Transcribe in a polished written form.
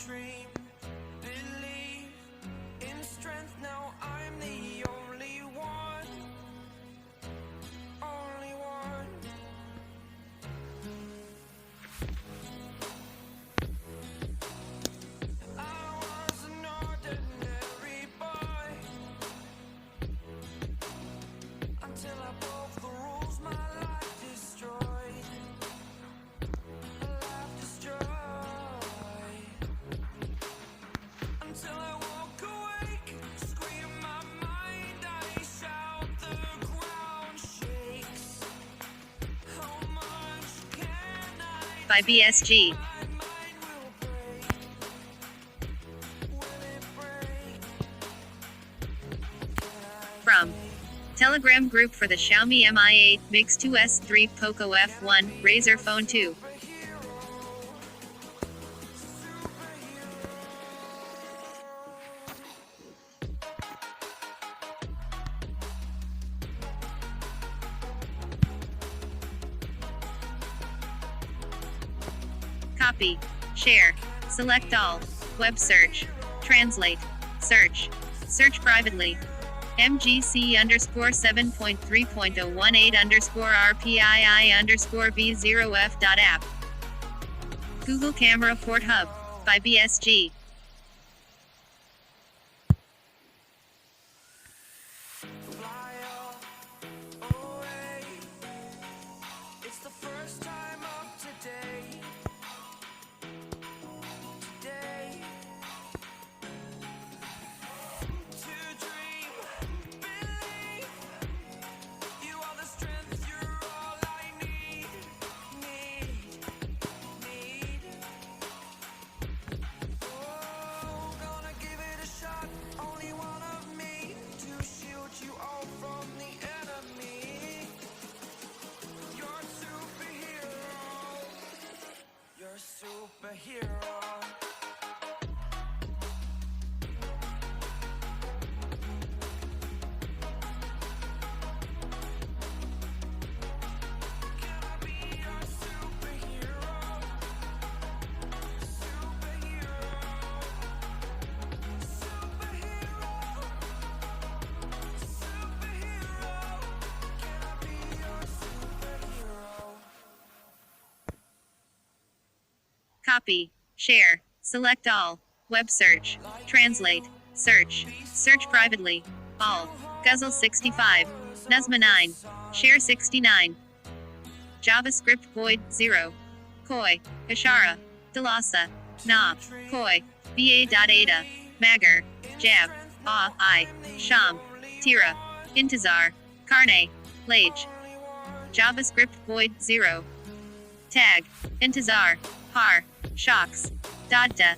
dream, believe in strength. Now I'm the only one, only one. I was an ordinary boy until I broke the rules. My life destroyed, life destroyed. Until I walk awake, scream my mind, I shout, the ground shakes. How much can I by BSG. my mind will break? Will it break? From Telegram group for the Xiaomi Mi 8, Mix 2S3, Poco F1, Razer Phone 2. Copy, share, select all, web search, translate, search, search privately. MGC _ 7.3.018 _ RPII _ V0F.app. Google Camera Port Hub, by BSG. Fly away. It's the first time of today. Today. To dream, believe. You are the strength, you're all I need. Oh, gonna give it a shot. Only one of me to shield you all from the enemy. You're a superhero. You're a superhero. Can I be your superhero? Superhero. Superhero. Superhero. Can I be your superhero? Copy, share, select all, web search, translate, search, search privately, all, Guzzle 65, Nazma 9, share 69, JavaScript void 0, Koi, Ishara, Dalasa, Na, Koi, BA.Ada, Magar, Jab, I, Sham, Tira, Intizar, Karne, Lage, JavaScript void 0, Tag, Intizar, Har, Shocks, Dadda,